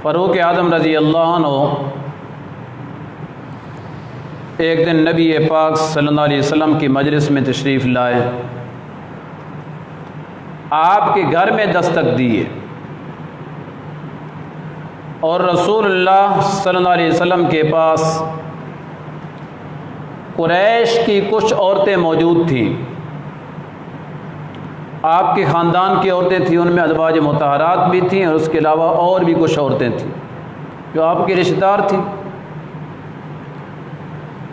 فاروق اعظم رضی اللہ عنہ ایک دن نبی پاک صلی اللہ علیہ وسلم کی مجلس میں تشریف لائے، آپ کے گھر میں دستک دیے اور رسول اللہ صلی اللہ علیہ وسلم کے پاس قریش کی کچھ عورتیں موجود تھیں، آپ کے خاندان کی عورتیں تھیں، ان میں ازواج مطہرات بھی تھیں اور اس کے علاوہ اور بھی کچھ عورتیں تھیں جو آپ کے رشتہ دار تھیں،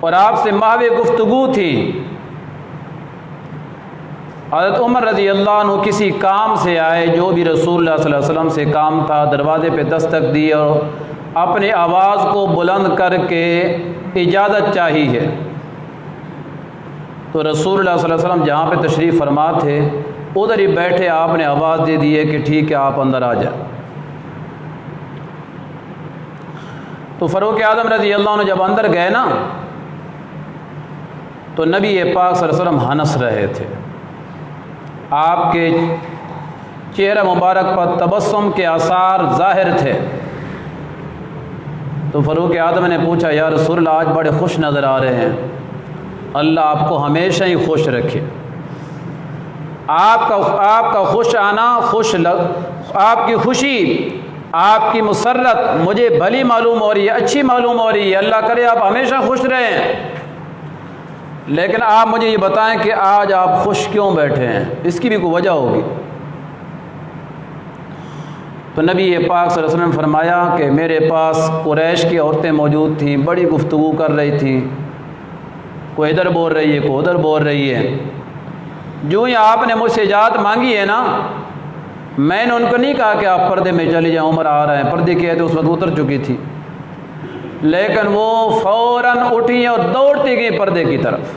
اور آپ سے محو گفتگو تھی۔ حضرت عمر رضی اللہ عنہ کسی کام سے آئے، جو بھی رسول اللہ صلی اللہ علیہ وسلم سے کام تھا، دروازے پہ دستک دی اور اپنی آواز کو بلند کر کے اجازت چاہی ہے، تو رسول اللہ صلی اللہ علیہ وسلم جہاں پہ تشریف فرما تھے ادھر ہی بیٹھے آپ نے آواز دے دی ہے کہ ٹھیک ہے آپ اندر آ جائیں۔ تو فاروق اعظم رضی اللہ عنہ جب اندر گئے نا تو نبی پاک صلی اللہ علیہ وسلم ہنس رہے تھے، آپ کے چہرہ مبارک پر تبسم کے آثار ظاہر تھے۔ تو فاروق اعظم نے پوچھا، یا رسول اللہ آج بڑے خوش نظر آ رہے ہیں، اللہ آپ کو ہمیشہ ہی خوش رکھے۔ آپ کا خوش آنا، آپ کی خوشی، آپ کی مسرت مجھے بھلی معلوم ہو رہی ہے، اچھی معلوم ہو رہی ہے، اللہ کرے آپ ہمیشہ خوش رہیں، لیکن آپ مجھے یہ بتائیں کہ آج آپ خوش کیوں بیٹھے ہیں، اس کی بھی کوئی وجہ ہوگی۔ تو نبی پاک صلی اللہ علیہ وسلم نے فرمایا کہ میرے پاس قریش کی عورتیں موجود تھیں، بڑی گفتگو کر رہی تھیں، کوئی ادھر بول رہی ہے، کوئی ادھر بول رہی ہے۔ جو ہی آپ نے مجھ سے اجازت مانگی ہے نا، میں نے ان کو نہیں کہا کہ آپ پردے میں چلے جائیں، عمر آ رہے ہیں، پردے کی تو اس وقت اتر چکی تھی، لیکن وہ فوراً اٹھی اور دوڑتی گئی پردے کی طرف۔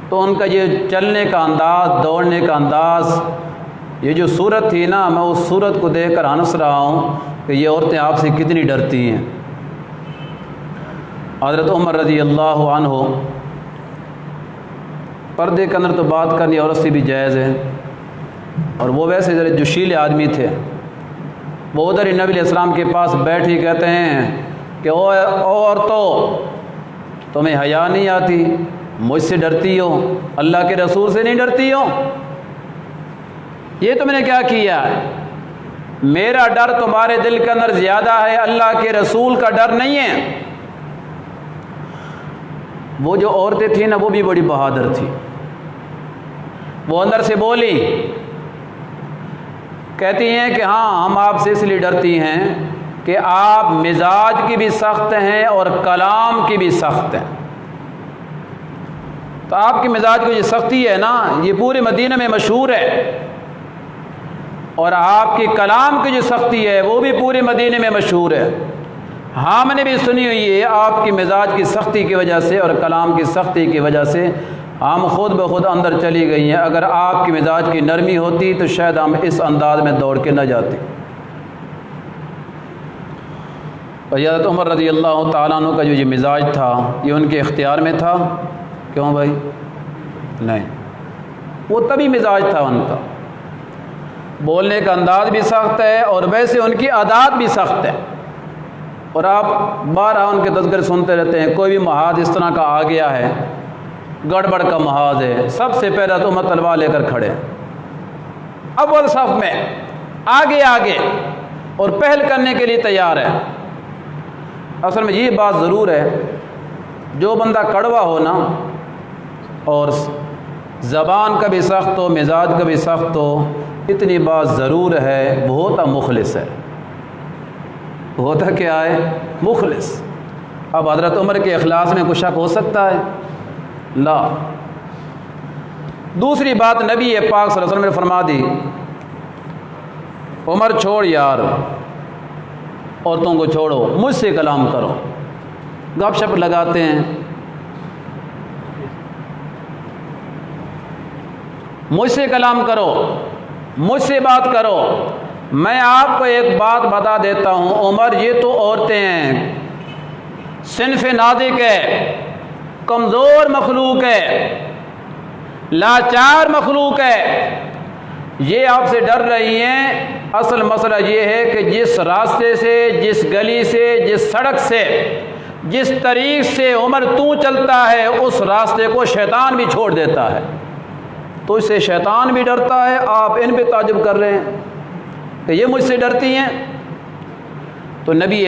تو ان کا یہ چلنے کا انداز، دوڑنے کا انداز، یہ جو صورت تھی نا، میں اس صورت کو دیکھ کر ہنس رہا ہوں کہ یہ عورتیں آپ سے کتنی ڈرتی ہیں۔ حضرت عمر رضی اللہ عنہ، پردے کے اندر تو بات کرنی عورت سے بھی جائز ہے، اور وہ ویسے ذرا جوشیلے آدمی تھے، وہ ادھر ہی نبی علیہ السلام کے پاس بیٹھ ہی کہتے ہیں کہ او عورتوں، تمہیں حیا نہیں آتی، مجھ سے ڈرتی ہو، اللہ کے رسول سے نہیں ڈرتی ہو؟ یہ تم نے کیا کیا ہے؟ میرا ڈر تمہارے دل کے اندر زیادہ ہے، اللہ کے رسول کا ڈر نہیں ہے۔ وہ جو عورتیں تھیں نا، وہ بھی بڑی بہادر تھی، وہ اندر سے بولی، کہتی ہیں کہ ہاں ہم آپ سے اس لیے ڈرتی ہیں کہ آپ مزاج کی بھی سخت ہیں اور کلام کی بھی سخت ہیں۔ تو آپ کی مزاج کی جو سختی ہے نا، یہ پورے مدینہ میں مشہور ہے، اور آپ کی کلام کی جو سختی ہے وہ بھی پورے مدینہ میں مشہور ہے۔ ہم نے بھی سنی ہوئی ہے آپ کی مزاج کی سختی کی وجہ سے اور کلام کی سختی کی وجہ سے ہم خود بخود اندر چلی گئی ہیں، اگر آپ کی مزاج کی نرمی ہوتی تو شاید ہم اس انداز میں دوڑ کے نہ جاتے۔ اور حضرت عمر رضی اللہ تعالیٰ عنہ کا جو یہ مزاج تھا، یہ ان کے اختیار میں تھا؟ کیوں بھائی؟ نہیں، وہ تبھی مزاج تھا ان کا، بولنے کا انداز بھی سخت ہے اور ویسے ان کی عادات بھی سخت ہے، اور آپ بارہا ان کے تذکرے سنتے رہتے ہیں، کوئی بھی محاذ اس طرح کا آ گیا ہے، گڑبڑ کا محاذ ہے، سب سے پہلا تو عمر تلوار لے کر کھڑے، اول صف میں آگے آگے، اور پہل کرنے کے لیے تیار ہے۔ اصل میں یہ بات ضرور ہے، جو بندہ کڑوا ہو نا، اور زبان کا بھی سخت ہو، مزاج کا بھی سخت ہو، اتنی بات ضرور ہے، وہ ہوتا مخلص ہے۔ ہوتا کیا ہے؟ مخلص۔ اب حضرت عمر کے اخلاص میں کوئی شک ہو سکتا ہے؟ لا۔ دوسری بات نبی پاک صلی اللہ علیہ وسلم نے فرما دی، عمر چھوڑ یار، عورتوں کو چھوڑو، مجھ سے کلام کرو۔ گپ شپ لگاتے ہیں، مجھ سے کلام کرو، مجھ سے بات کرو۔ میں آپ کو ایک بات بتا دیتا ہوں، عمر یہ تو عورتیں ہیں، صنف نازک ہے، کمزور مخلوق ہے، لاچار مخلوق ہے، یہ آپ سے ڈر رہی ہیں، اصل مسئلہ یہ ہے کہ جس راستے سے، جس گلی سے، جس سڑک سے، جس طریق سے عمر تو چلتا ہے اس راستے کو شیطان بھی چھوڑ دیتا ہے، تو اس سے شیطان بھی ڈرتا ہے۔ آپ ان پہ تعجب کر رہے ہیں کہ یہ مجھ سے ڈرتی ہیں؟ تو نبی